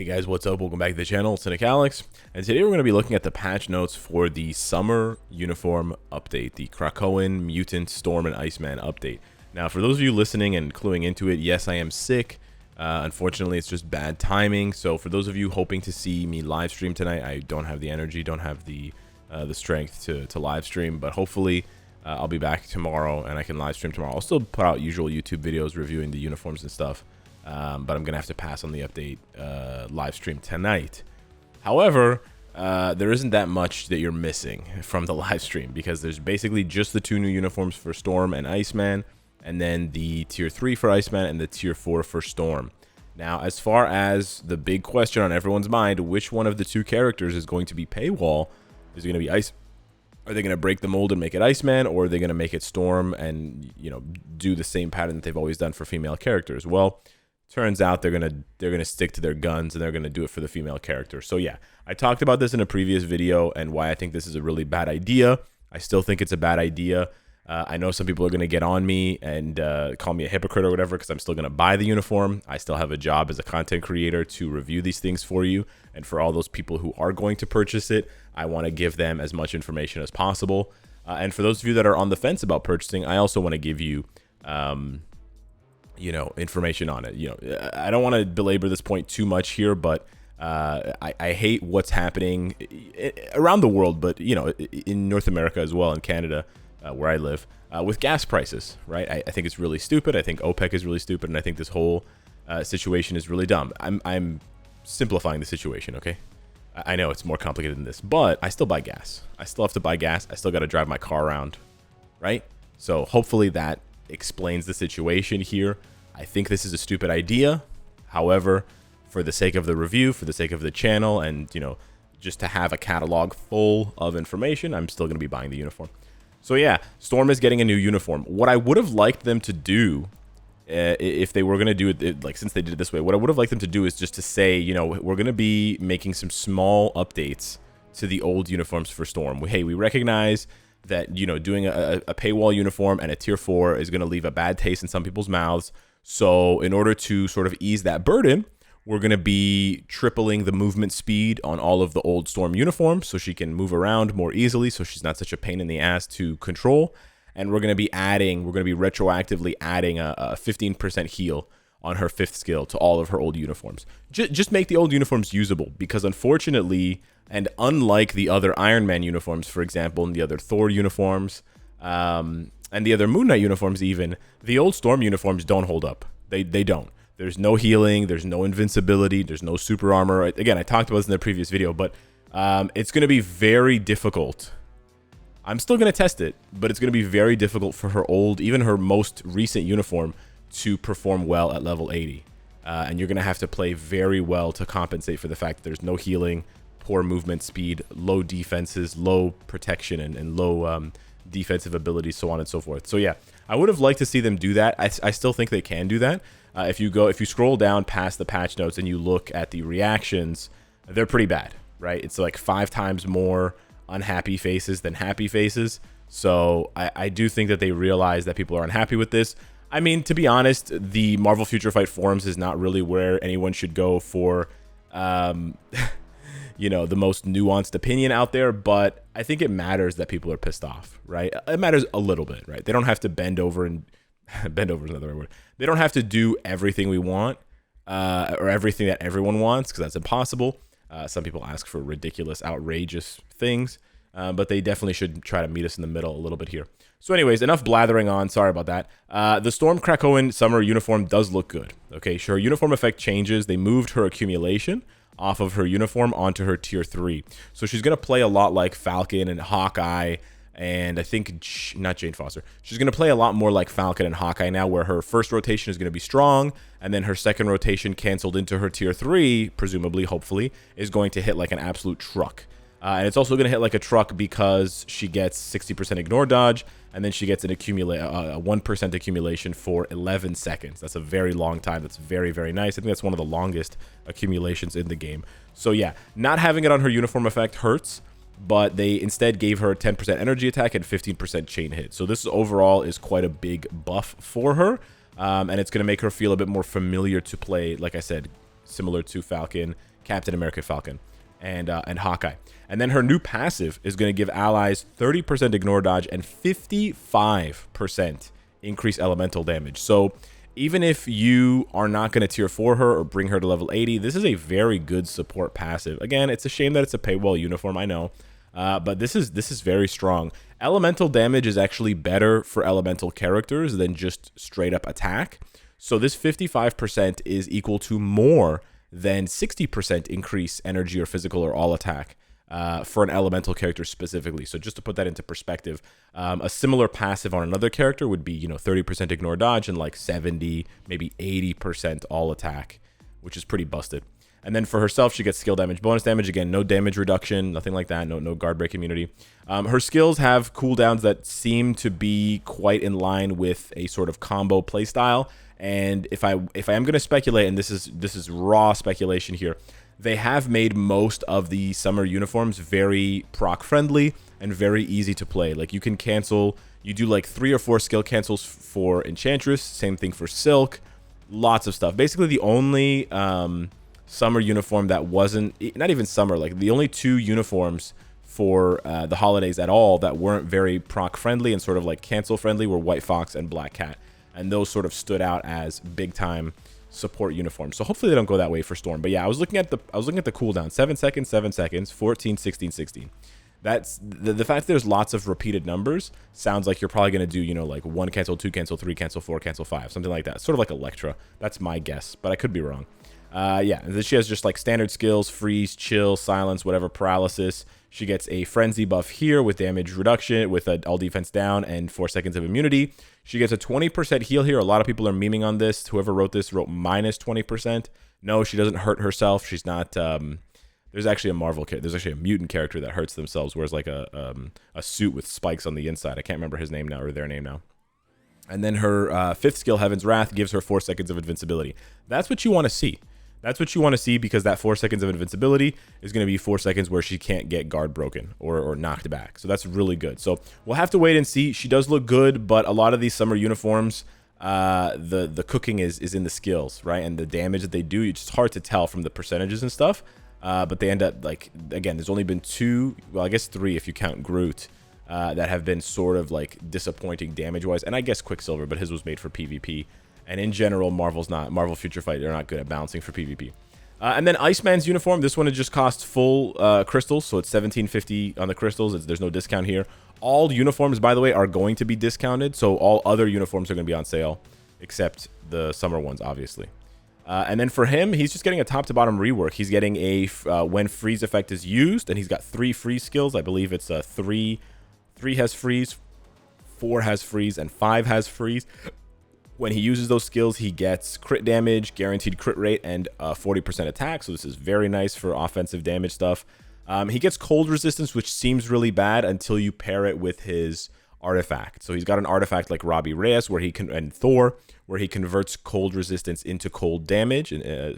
Guys, what's up? Welcome back to the channel, Cynicalex. And today we're going to be looking at the patch notes for the summer uniform update, the Krakoan, Mutant, Storm, and Iceman update. Now, for those of you listening and cluing into it, yes, I am sick. Unfortunately, it's just bad timing. So for those of you hoping to see me live stream tonight, I don't have the energy, don't have the strength to live stream, but hopefully I'll be back tomorrow and I can live stream tomorrow. I'll still put out usual YouTube videos reviewing the uniforms and stuff. But I'm gonna have to pass on the update live stream tonight. However, there isn't that much that you're missing from the live stream because there's basically just the two new uniforms for Storm and Iceman, and then the tier 3 for Iceman and the tier 4 for Storm. Now, as far as the big question on everyone's mind, which one of the two characters is going to be paywall? Is it gonna be Ice? Are they gonna break the mold and make it Iceman, or are they gonna make it Storm and, you know, do the same pattern that they've always done for female characters? Well, turns out they're gonna stick to their guns and they're gonna do it for the female character. So yeah, I talked about this in a previous video and why I think this is a really bad idea. I still think it's a bad idea. I know some people are gonna get on me and call me a hypocrite or whatever because I'm still gonna buy the uniform. I still have a job as a content creator to review these things for you, and for all those people who are going to purchase it, I want to give them as much information as possible. And for those of you that are on the fence about purchasing, I also want to give you information on it. I don't want to belabor this point too much here, but I hate what's happening around the world, but in North America as well, in Canada, where I live, with gas prices, right? I think it's really stupid. I think OPEC is really stupid, and I think this whole situation is really dumb. I'm simplifying the situation, okay? I know it's more complicated than this, but I still buy gas. I still have to buy gas. I still got to drive my car around, right? So hopefully that explains the situation here. I think this is a stupid idea. However, for the sake of the review, for the sake of the channel, and just to have a catalog full of information, I'm still going to be buying the uniform. So yeah, Storm is getting a new uniform. What I would have liked them to do, if they were going to do it, like since they did it this way, what I would have liked them to do is just to say, we're going to be making some small updates to the old uniforms for Storm. Hey, we recognize that doing a paywall uniform and a tier 4 is going to leave a bad taste in some people's mouths. So in order to sort of ease that burden, we're going to be tripling the movement speed on all of the old Storm uniforms so she can move around more easily, so she's not such a pain in the ass to control. And we're going to be retroactively adding a 15% heal on her 5th skill to all of her old uniforms. Just make the old uniforms usable, because unfortunately, and unlike the other Iron Man uniforms, for example, and the other Thor uniforms, and the other Moon Knight uniforms even, the old Storm uniforms don't hold up. They don't. There's no healing, there's no invincibility, there's no super armor. Again, I talked about this in the previous video, but it's going to be very difficult. I'm still going to test it, but it's going to be very difficult for her even her most recent uniform to perform well at level 80. And you're going to have to play very well to compensate for the fact that there's no healing, poor movement speed, low defenses, low protection, and low defensive abilities, so on and so forth. So yeah, I would have liked to see them do that. I still think they can do that. If you scroll down past the patch notes and you look at the reactions, they're pretty bad, right? It's like 5 times more unhappy faces than happy faces. So I do think that they realize that people are unhappy with this. I mean, to be honest, the Marvel Future Fight forums is not really where anyone should go for the most nuanced opinion out there, but I think it matters that people are pissed off, right? It matters a little bit, right? They don't have to bend over is another word. They don't have to do everything we want, or everything that everyone wants, because that's impossible. Some people ask for ridiculous, outrageous things, but they definitely should try to meet us in the middle a little bit here. So anyways, enough blathering on. Sorry about that. The Storm Krakoan summer uniform does look good. Okay, sure, her uniform effect changes. They moved her accumulation off of her uniform onto her tier 3. So she's going to play a lot like Falcon and Hawkeye, and I think, not Jane Foster. She's going to play a lot more like Falcon and Hawkeye now, where her first rotation is going to be strong, and then her second rotation canceled into her tier 3, presumably, hopefully, is going to hit like an absolute truck. And it's also going to hit like a truck because she gets 60% ignore dodge, and then she gets a 1% accumulation for 11 seconds. That's a very long time. That's very, very nice. I think that's one of the longest accumulations in the game. So yeah, not having it on her uniform effect hurts, but they instead gave her 10% energy attack and 15% chain hit. So this overall is quite a big buff for her, and it's going to make her feel a bit more familiar to play, like I said, similar to Falcon Captain America Falcon and Hawkeye. And then her new passive is going to give allies 30% ignore dodge and 55% increase elemental damage. So even if you are not going to tier 4 her or bring her to level 80, this is a very good support passive. Again, it's a shame that it's a paywall uniform, I know. But this is very strong. Elemental damage is actually better for elemental characters than just straight up attack. So this 55% is equal to more than 60% increase energy or physical or all attack for an elemental character specifically. So just to put that into perspective, a similar passive on another character would be 30% ignore dodge and like 70, maybe 80% all attack, which is pretty busted. And then for herself, she gets skill damage, bonus damage. Again, no damage reduction, nothing like that. No guard break immunity. Her skills have cooldowns that seem to be quite in line with a sort of combo playstyle. And if I am going to speculate, and this is raw speculation here, they have made most of the summer uniforms very proc friendly and very easy to play. Like you can cancel, you do like 3 or 4 skill cancels for Enchantress. Same thing for Silk. Lots of stuff. Basically, the only summer uniform that wasn't, not even summer, like the only 2 uniforms for the holidays at all that weren't very proc friendly and sort of like cancel friendly were White Fox and Black Cat, and those sort of stood out as big time support uniforms. So hopefully they don't go that way for Storm. But yeah, I was looking at the cooldown: 7 seconds, 7 seconds, 14, 16, 16. That's the fact that there's lots of repeated numbers sounds like you're probably going to do, like 1 cancel, 2 cancel, 3 cancel, 4 cancel, 5, something like that. Sort of like Electra. That's my guess, but I could be wrong. Yeah, she has just like standard skills: freeze, chill, silence, whatever, paralysis. She gets a frenzy buff here with damage reduction, with all defense down and 4 seconds of immunity. She gets a 20% heal here. A lot of people are memeing on this. Whoever wrote this wrote minus 20%. No, she doesn't hurt herself. She's not. There's actually a Marvel character. There's actually a mutant character that hurts themselves, wears like a suit with spikes on the inside. I can't remember his name now, or their name now. And then her 5th skill, Heaven's Wrath, gives her 4 seconds of invincibility. That's what you want to see. That's what you want to see, because that 4 seconds of invincibility is going to be 4 seconds where she can't get guard broken or knocked back. So that's really good. So we'll have to wait and see. She does look good, but a lot of these summer uniforms, the cooking is in the skills, right? And the damage that they do, it's just hard to tell from the percentages and stuff. But they end up, like, again, there's only been 2, well, I guess 3 if you count Groot, that have been sort of like disappointing damage-wise. And I guess Quicksilver, but his was made for PvP. And in general, Marvel Future Fight, they're not good at balancing for PvP. And then Iceman's uniform, this one, it just costs full crystals, so it's $17.50 on the crystals. There's no discount here. All uniforms, by the way, are going to be discounted, so all other uniforms are going to be on sale, except the summer ones, obviously. And then for him, he's just getting a top-to-bottom rework. He's getting a when freeze effect is used, and he's got 3 freeze skills. I believe it's 3 has freeze, 4 has freeze, and 5 has freeze. When he uses those skills, he gets crit damage, guaranteed crit rate, and 40% attack. So this is very nice for offensive damage stuff. He gets cold resistance, which seems really bad until you pair it with his artifact. So he's got an artifact like Robbie Reyes, and Thor, where he converts cold resistance into cold damage,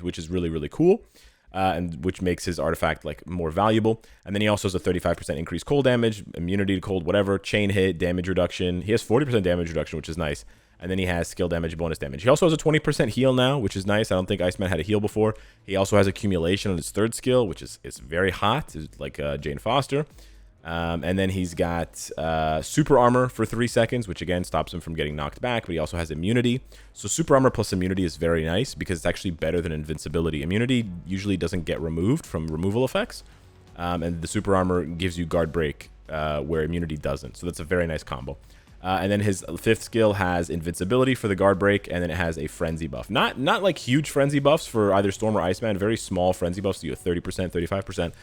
which is really, really cool. And which makes his artifact like more valuable. And then he also has a 35% increased cold damage, immunity to cold, whatever, chain hit, damage reduction. He has 40% damage reduction, which is nice. And then he has skill damage, bonus damage. He also has a 20% heal now, which is nice. I don't think Iceman had a heal before. He also has accumulation on his 3rd skill, which is very hot. It's like Jane Foster. And then he's got super armor for 3 seconds, which again stops him from getting knocked back. But he also has immunity. So super armor plus immunity is very nice because it's actually better than invincibility. Immunity usually doesn't get removed from removal effects. And the super armor gives you guard break where immunity doesn't. So that's a very nice combo. And then his 5th skill has invincibility for the guard break, and then it has a frenzy buff. Not like huge frenzy buffs for either Storm or Iceman, very small frenzy buffs, so you have 30%, 35%,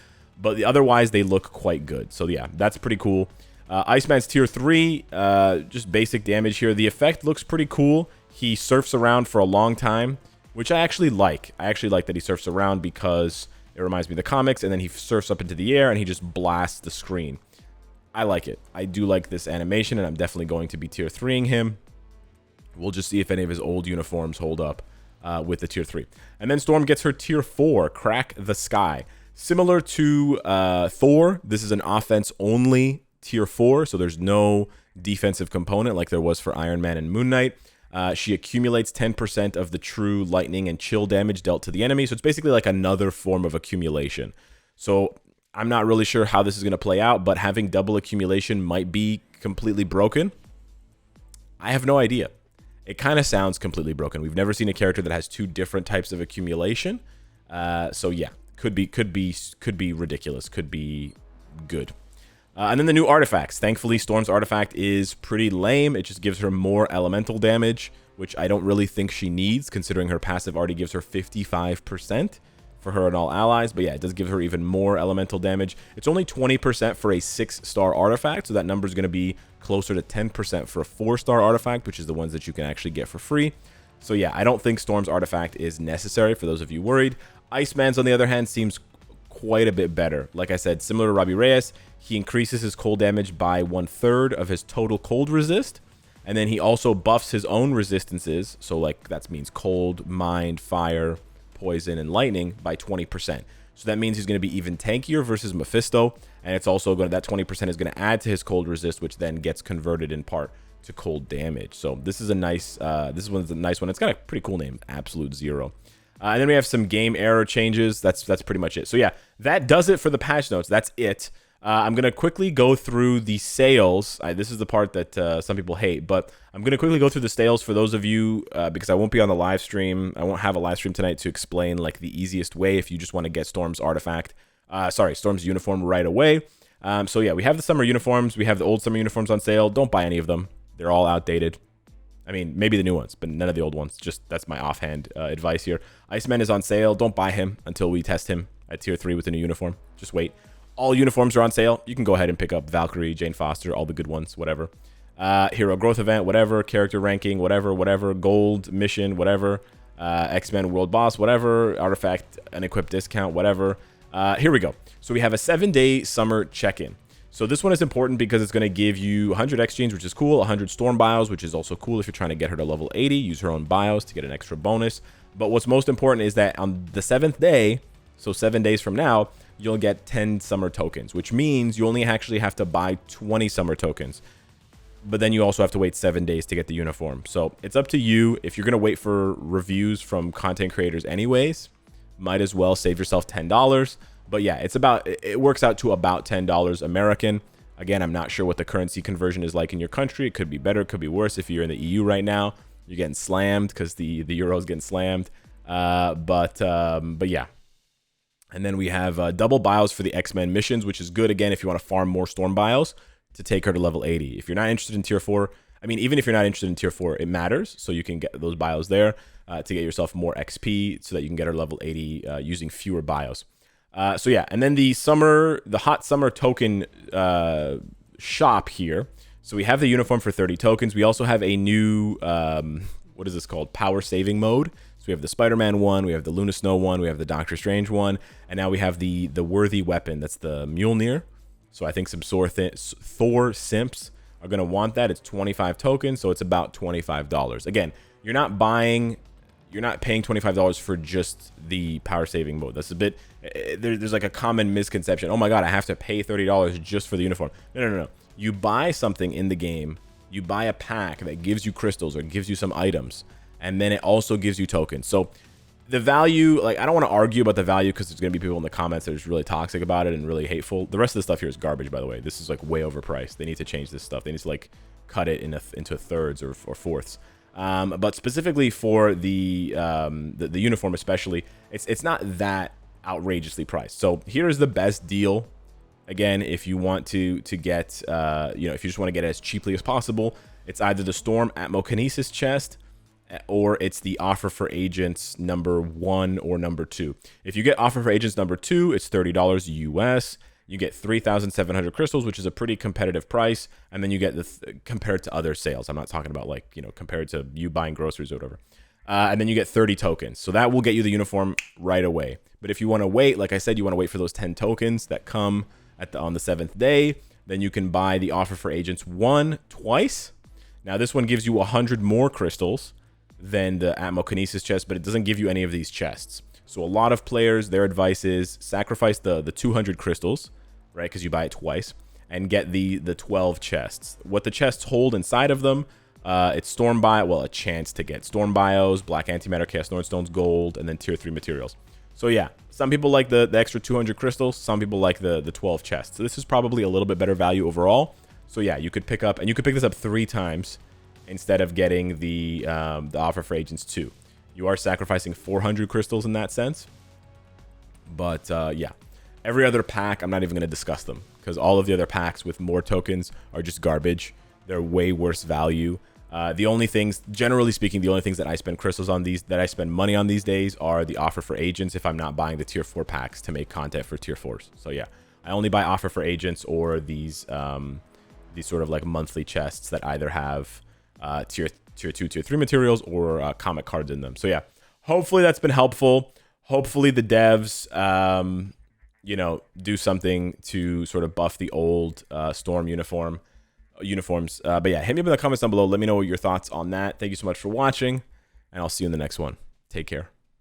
but otherwise they look quite good. So yeah, that's pretty cool. Iceman's tier 3, just basic damage here. The effect looks pretty cool. He surfs around for a long time, which I actually like. I actually like that he surfs around because it reminds me of the comics, and then he surfs up into the air and he just blasts the screen. I like it. I do like this animation, and I'm definitely going to be tier 3ing him. We'll just see if any of his old uniforms hold up with the tier 3. And then Storm gets her tier 4, Crack the Sky. Similar to Thor, this is an offense-only tier 4, so there's no defensive component like there was for Iron Man and Moon Knight. She accumulates 10% of the true lightning and chill damage dealt to the enemy. So it's basically like another form of accumulation. So I'm not really sure how this is going to play out, but having double accumulation might be completely broken. I have no idea. It kind of sounds completely broken. We've never seen a character that has two different types of accumulation. So yeah, could be ridiculous. Could be good. And then the new artifacts. Thankfully, Storm's artifact is pretty lame. It just gives her more elemental damage, which I don't really think she needs, considering her passive already gives her 55% for her and all allies. But yeah, it does give her even more elemental damage. It's only 20% for a 6-star artifact, so that number is going to be closer to 10% for a 4-star artifact, which is the ones that you can actually get for free. So yeah, I don't think Storm's artifact is necessary for those of you worried. Iceman's, on the other hand, seems quite a bit better. Like I said, similar to Robbie Reyes, he increases his cold damage by 1/3 of his total cold resist, and then he also buffs his own resistances, so like that means cold, mind, fire, poison, and lightning by 20%. So that means he's going to be even tankier versus Mephisto, and it's also going to, that 20% is going to add to his cold resist, which then gets converted in part to cold damage. So this is a nice one's a nice one. It's got a pretty cool name, Absolute Zero. And then we have some game error changes. That's pretty much it. So yeah, that does it for the patch notes. That's it. I'm going to quickly go through the sales. This is the part that some people hate, but I'm going to quickly go through the sales for those of you, because I won't be on the live stream. I won't have a live stream tonight to explain like the easiest way if you just want to get Storm's artifact. Storm's uniform right away. So yeah, we have the summer uniforms. We have the old summer uniforms on sale. Don't buy any of them. They're all outdated. I mean, maybe the new ones, but none of the old ones. Just that's my offhand advice here. Iceman is on sale. Don't buy him until we test him at tier 3 with the new uniform. Just wait. All uniforms are on sale. You can go ahead and pick up Valkyrie, Jane Foster, all the good ones, whatever. Hero growth event, whatever. Character ranking, whatever. Gold mission, whatever. X-Men world boss, whatever. Artifact, an equip discount, whatever. Here we go. So we have a 7-day summer check-in. So this one is important because it's going to give you 100 exchange, which is cool, 100 storm bios, which is also cool if you're trying to get her to level 80, use her own bios to get an extra bonus. But what's most important is that on the 7th day, so 7 days from now, you'll get 10 summer tokens, which means you only actually have to buy 20 summer tokens. But then you also have to wait 7 days to get the uniform. So it's up to you. If you're going to wait for reviews from content creators anyways, might as well save yourself $10. But yeah, it works out to about $10 American. Again, I'm not sure what the currency conversion is like in your country. It could be better, it could be worse. If you're in the EU right now, you're getting slammed because the euro is getting slammed. But yeah. And then we have double bios for the X-Men missions, which is good, again, if you want to farm more storm bios to take her to level 80. If you're not interested in tier 4, I mean, even if you're not interested in tier 4, it matters. So you can get those bios there to get yourself more XP so that you can get her level 80 using fewer bios. So yeah, and then the hot summer token shop here. So we have the uniform for 30 tokens. We also have a new, what is this called? Power saving mode. So we have the Spider-Man one, we have the Luna Snow one, we have the Doctor Strange one, and now we have the worthy weapon. That's the Mjolnir. So I think some Thor simps are going to want that. It's 25 tokens, so it's about $25. Again, you're not paying $25 for just the power saving mode. That's a bit, there's like a common misconception. Oh my God, I have to pay $30 just for the uniform. No. You buy something in the game, you buy a pack that gives you crystals or gives you some items, and then it also gives you tokens. So the value, like, I don't want to argue about the value because there's going to be people in the comments that are just really toxic about it and really hateful. The rest of the stuff here is garbage, by the way. This is like way overpriced. They need to change this stuff. They need to like cut it into thirds or fourths. But specifically for the uniform, especially, it's not that outrageously priced. So here is the best deal. Again, if you want to get, if you just want to get it as cheaply as possible, it's either the Storm Atmokinesis chest or it's the Offer for Agents number 1 or number 2. If you get Offer for Agents number 2, it's $30 US. You get 3,700 crystals, which is a pretty competitive price. And then you get compared to other sales. I'm not talking about like, compared to you buying groceries or whatever. And then you get 30 tokens. So that will get you the uniform right away. But if you want to wait, like I said, you want to wait for those 10 tokens that come on the 7th day, then you can buy the Offer for Agents 1 twice. Now this one gives you 100 more crystals than the Atmokinesis chest, but it doesn't give you any of these chests. So a lot of players, their advice is sacrifice the 200 crystals, right? Because you buy it twice, and get the 12 chests. What the chests hold inside of them, It's Storm Bio, well, a chance to get Storm Bios, Black Antimatter, Chaos Nordstones, Gold, and then Tier 3 materials. So yeah, some people like the extra 200 crystals, some people like the 12 chests. So this is probably a little bit better value overall. So yeah, you could pick this up 3 times instead of getting the offer for agents 2. You are sacrificing 400 crystals in that sense. But yeah, every other pack, I'm not even going to discuss them because all of the other packs with more tokens are just garbage. They're way worse value. The only things, generally speaking, the only things that I spend crystals on that I spend money on these days are the offer for agents if I'm not buying the tier 4 packs to make content for tier 4s. So yeah, I only buy offer for agents or these sort of like monthly chests that either have tier 2, tier 3 materials or comic cards in them. So yeah, hopefully that's been helpful. Hopefully the devs, you know, do something to sort of buff the old Storm uniforms. But yeah, hit me up in the comments down below. Let me know your thoughts on that. Thank you so much for watching, and I'll see you in the next one. Take care.